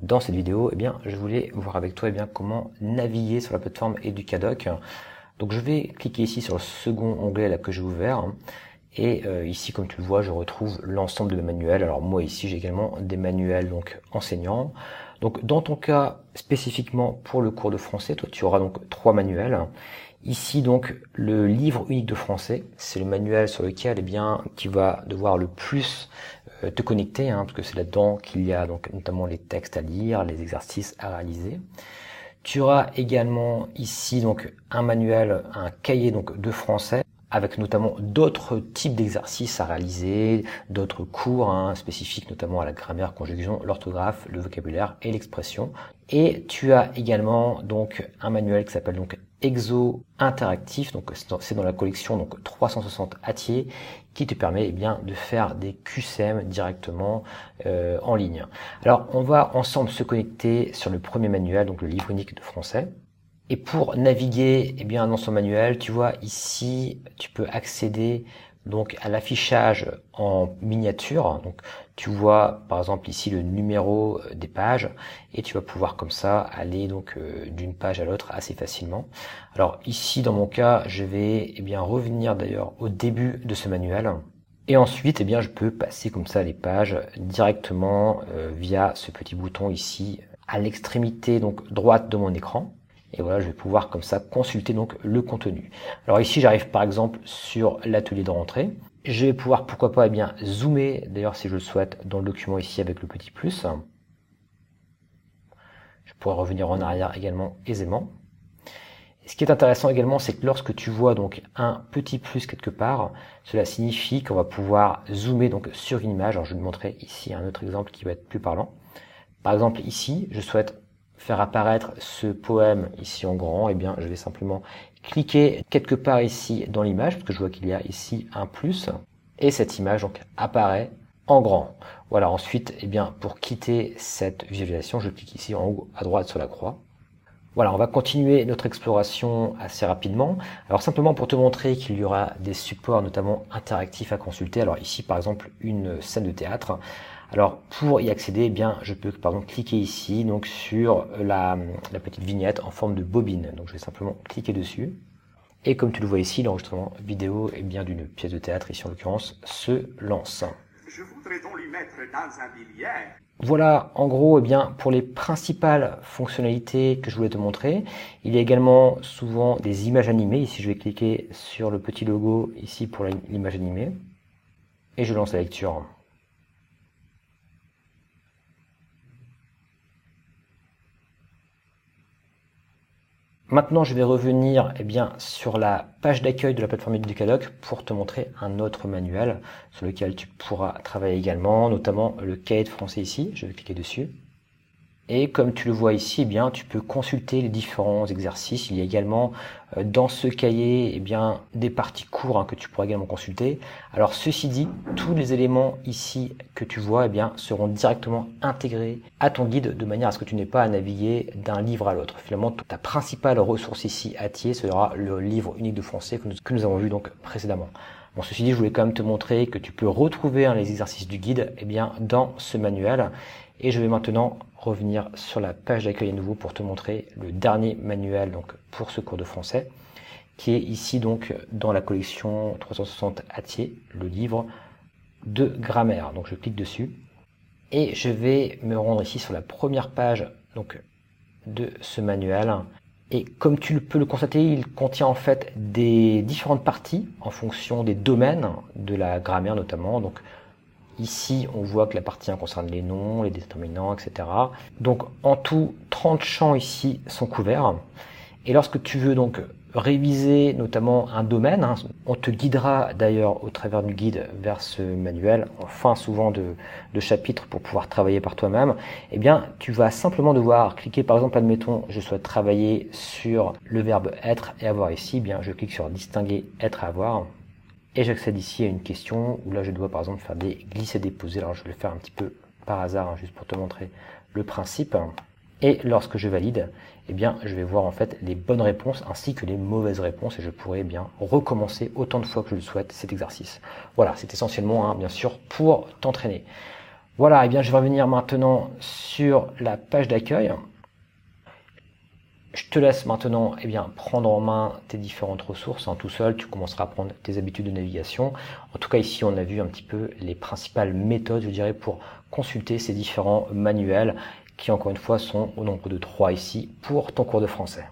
Dans cette vidéo, je voulais voir avec toi comment naviguer sur la plateforme Educadoc. Donc je vais cliquer ici sur le second onglet là que j'ai ouvert. Et ici, comme tu le vois, je retrouve l'ensemble de mes manuels. Alors moi ici, j'ai également des manuels donc enseignants. Donc dans ton cas, spécifiquement pour le cours de français, toi tu auras donc 3 manuels. Ici donc le livre unique de français, c'est le manuel sur lequel tu vas devoir le plus te connecter, parce que c'est là-dedans qu'il y a donc notamment les textes à lire, les exercices à réaliser. Tu auras également ici donc un manuel, un cahier donc de français, avec notamment d'autres types d'exercices à réaliser, d'autres cours spécifiques notamment à la grammaire, conjugaison, l'orthographe, le vocabulaire et l'expression. Et tu as également donc un manuel qui s'appelle donc Exo interactif, donc c'est dans la collection donc 360 Hatier qui te permet de faire des QCM directement en ligne. Alors on va ensemble se connecter sur le premier manuel, donc le livre unique de français. Et pour naviguer dans son manuel, tu vois ici, tu peux accéder donc à l'affichage en miniature. Donc tu vois par exemple ici le numéro des pages et tu vas pouvoir comme ça aller donc d'une page à l'autre assez facilement. Alors ici dans mon cas, je vais revenir d'ailleurs au début de ce manuel. Et ensuite, je peux passer comme ça les pages directement via ce petit bouton ici à l'extrémité donc droite de mon écran. Et voilà, je vais pouvoir comme ça consulter donc le contenu. Alors ici, j'arrive par exemple sur l'atelier de rentrée. Je vais pouvoir, pourquoi pas, zoomer, d'ailleurs si je le souhaite, dans le document ici avec le petit plus. Je pourrais revenir en arrière également aisément. Et ce qui est intéressant également, c'est que lorsque tu vois donc un petit plus quelque part, cela signifie qu'on va pouvoir zoomer donc sur une image. Alors je vais te montrer ici un autre exemple qui va être plus parlant. Par exemple ici, je souhaite faire apparaître ce poème ici en grand, je vais simplement cliquer quelque part ici dans l'image, parce que je vois qu'il y a ici un plus, et cette image donc apparaît en grand. Voilà, ensuite, pour quitter cette visualisation, je clique ici en haut à droite sur la croix. Voilà, on va continuer notre exploration assez rapidement. Alors simplement pour te montrer qu'il y aura des supports notamment interactifs à consulter. Alors ici par exemple une scène de théâtre. Alors pour y accéder, je peux par exemple cliquer ici donc sur la petite vignette en forme de bobine. Donc je vais simplement cliquer dessus. Et comme tu le vois ici, l'enregistrement vidéo d'une pièce de théâtre, ici en l'occurrence, se lance. Je voudrais donc lui mettre dans un bilier. Voilà, en gros, pour les principales fonctionnalités que je voulais te montrer. Il y a également souvent des images animées. Ici, je vais cliquer sur le petit logo ici pour l'image animée. Et je lance la lecture. Maintenant, je vais revenir sur la page d'accueil de la plateforme Educadoc pour te montrer un autre manuel sur lequel tu pourras travailler également, notamment le cahier de français ici. Je vais cliquer dessus. Et comme tu le vois ici, tu peux consulter les différents exercices. Il y a également dans ce cahier des parties cours que tu pourras également consulter. Alors ceci dit, tous les éléments ici que tu vois seront directement intégrés à ton guide de manière à ce que tu n'aies pas à naviguer d'un livre à l'autre. Finalement, ta principale ressource ici à Thiers sera le livre unique de français que nous avons vu donc précédemment. Bon, ceci dit, je voulais quand même te montrer que tu peux retrouver les exercices du guide dans ce manuel. Et je vais maintenant revenir sur la page d'accueil à nouveau pour te montrer le dernier manuel donc pour ce cours de français qui est ici donc dans la collection 360 Hatier, le livre de grammaire. Donc je clique dessus et je vais me rendre ici sur la première page donc de ce manuel. Et comme tu peux le constater, il contient en fait des différentes parties en fonction des domaines de la grammaire notamment. Donc ici, on voit que la partie 1 concerne les noms, les déterminants, etc. Donc, en tout, 30 champs ici sont couverts. Et lorsque tu veux donc réviser notamment un domaine, on te guidera d'ailleurs au travers du guide vers ce manuel, en fin souvent de chapitre pour pouvoir travailler par toi-même, tu vas simplement devoir cliquer, par exemple, admettons, je souhaite travailler sur le verbe être et avoir ici, je clique sur distinguer être et avoir. Et j'accède ici à une question où là je dois par exemple faire des glisser-déposer. Alors je vais le faire un petit peu par hasard juste pour te montrer le principe. Et lorsque je valide, je vais voir en fait les bonnes réponses ainsi que les mauvaises réponses et je pourrai recommencer autant de fois que je le souhaite cet exercice. Voilà, c'est essentiellement bien sûr pour t'entraîner. Voilà, et bien je vais revenir maintenant sur la page d'accueil. Je te laisse maintenant prendre en main tes différentes ressources. Tout seul, tu commenceras à prendre tes habitudes de navigation. En tout cas, ici, on a vu un petit peu les principales méthodes, je dirais, pour consulter ces différents manuels qui, encore une fois, sont au nombre de 3 ici pour ton cours de français.